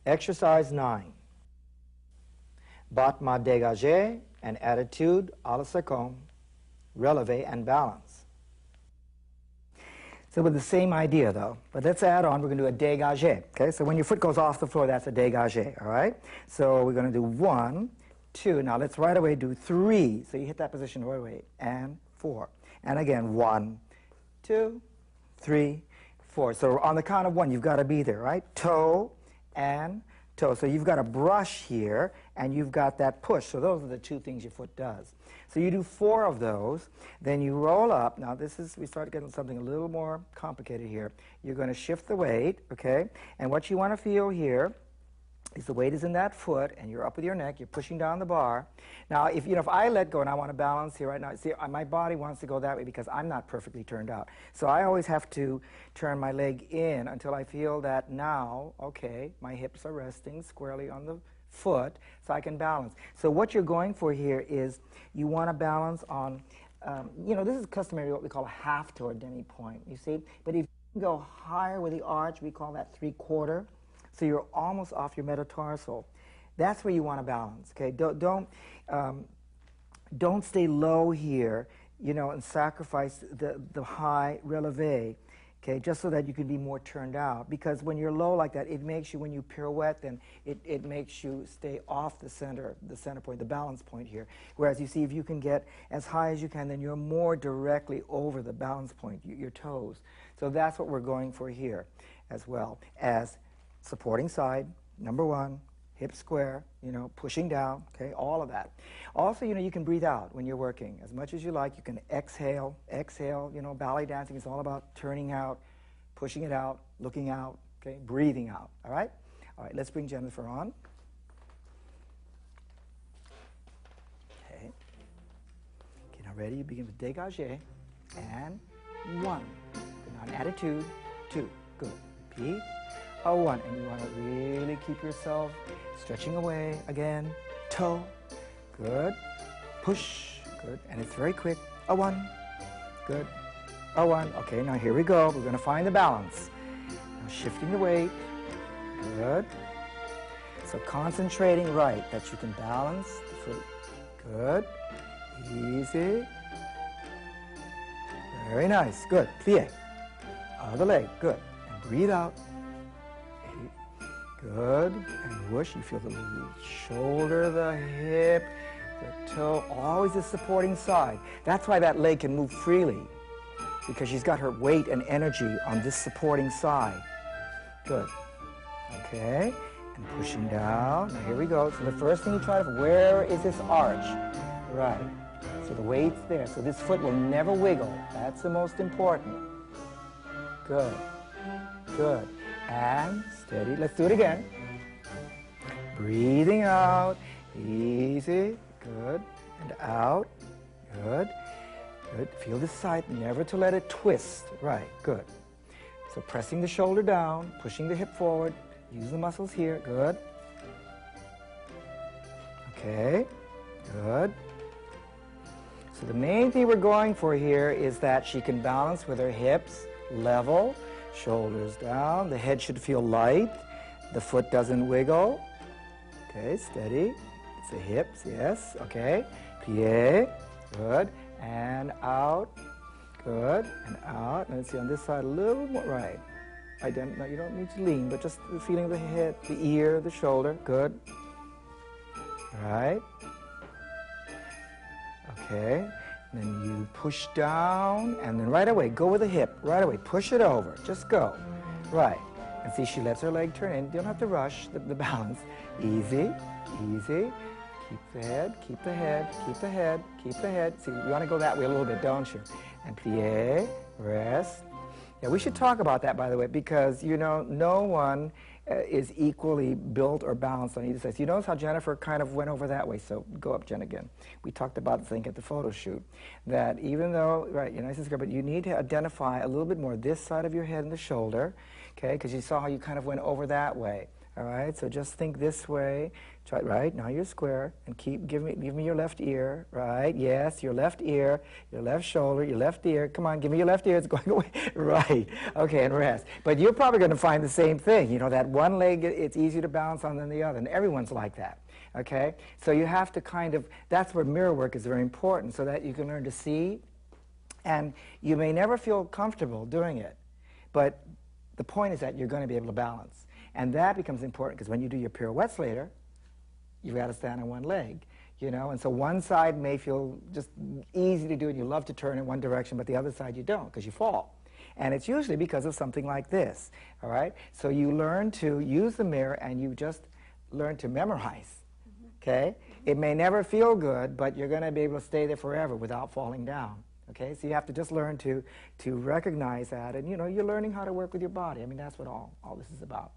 Exercise 9. Battement dégagé and attitude à la seconde, relevé and balance. So with the same idea though, but let's add on, we're going to do a dégagé. Okay, so when your foot goes off the floor, that's a dégagé, all right? So we're going to do 1, 2. Now let's right away do 3. So you hit that position right away, and 4. And again, 1, 2, 3, 4. So on the count of 1, you've got to be there, right? Toe and toe. So you've got a brush here, and you've got that push. So those are the 2 things your foot does. So you do 4 of those, then you roll up. Now this is, we start getting something a little more complicated here. You're going to shift the weight, okay? And what you want to feel here is the weight is in that foot, and you're up with your neck, you're pushing down the bar. Now, if I let go and I want to balance here right now, see, my body wants to go that way because I'm not perfectly turned out. So I always have to turn my leg in until I feel that now, okay, my hips are resting squarely on the foot, so I can balance. So what you're going for here is you want to balance on, this is customary what we call a half to or demi-point, you see? But if you go higher with the arch, we call that 3/4. So you're almost off your metatarsal. That's where you want to balance, okay? Don't stay low here, and sacrifice the high relevé, okay, just so that you can be more turned out. Because when you're low like that, it makes you, when you pirouette, then it makes you stay off the center point, the balance point here. Whereas you see, if you can get as high as you can, then you're more directly over the balance point, your toes. So that's what we're going for here as well as supporting side, number 1, hip square, pushing down, okay, all of that. Also, you can breathe out when you're working as much as you like. You can exhale, ballet dancing is all about turning out, pushing it out, looking out, okay, breathing out, all right? All right, let's bring Jennifer on. Okay. Okay, now ready? You begin with dégagé, and 1. Good, now attitude, 2, good, P. 1, and you want to really keep yourself stretching away. Again, toe, good, push, good, and it's very quick. 1, good, 1. Okay, now here we go. We're going to find the balance. Now shifting the weight, good. So concentrating right that you can balance the foot, good, easy, very nice, good. Plie, other leg, good, and breathe out. Good, and whoosh, you feel the shoulder, the hip, the toe, always the supporting side. That's why that leg can move freely, because she's got her weight and energy on this supporting side. Good. Okay, and pushing down. Now here we go. So the first thing you try to, where is this arch? Right. So the weight's there. So this foot will never wiggle. That's the most important. Good. Good. And steady. Let's do it again. Breathing out. Easy. Good. And out. Good. Good. Feel this side. Never to let it twist. Right. Good. So pressing the shoulder down, pushing the hip forward. Use the muscles here. Good. Okay. Good. So the main thing we're going for here is that she can balance with her hips level. Shoulders down, the head should feel light, the foot doesn't wiggle. Okay, steady. It's the hips, yes, okay. Plie, good, and out, good, and out. And let's see on this side a little more, right. No, you don't need to lean, but just the feeling of the head, the ear, the shoulder, good. Right. Okay. And then you push down, and then right away, go with the hip, right away, push it over, just go, right. And see, she lets her leg turn in, you don't have to rush the balance, easy, easy, keep the head, keep the head, keep the head, keep the head, see, you want to go that way a little bit, don't you? And plie, rest. Yeah, we should talk about that, by the way, because, no one is equally built or balanced on either side. So you notice how Jennifer kind of went over that way, so go up, Jen, again. We talked about, I think, at the photo shoot, that even though, right, you're nice and square, but you need to identify a little bit more this side of your head and the shoulder, okay, because you saw how you kind of went over that way. All right, so just think this way. Try, right, now you're square, and give me your left ear, right? Yes, your left ear, your left shoulder, your left ear. Come on, give me your left ear, it's going away. Right, okay, and rest. But you're probably going to find the same thing. You know, that one leg, it's easier to balance on than the other, and everyone's like that. Okay, so you have to kind of, that's where mirror work is very important, so that you can learn to see, and you may never feel comfortable doing it, but the point is that you're going to be able to balance. And that becomes important because when you do your pirouettes later, you've got to stand on one leg, you know, and so one side may feel just easy to do and you love to turn in one direction, but the other side you don't because you fall. And it's usually because of something like this, all right? So you learn to use the mirror and you just learn to memorize, okay? It may never feel good, but you're going to be able to stay there forever without falling down. Okay, so you have to just learn to recognize that, and you know, you're learning how to work with your body. I mean, that's what all this is about.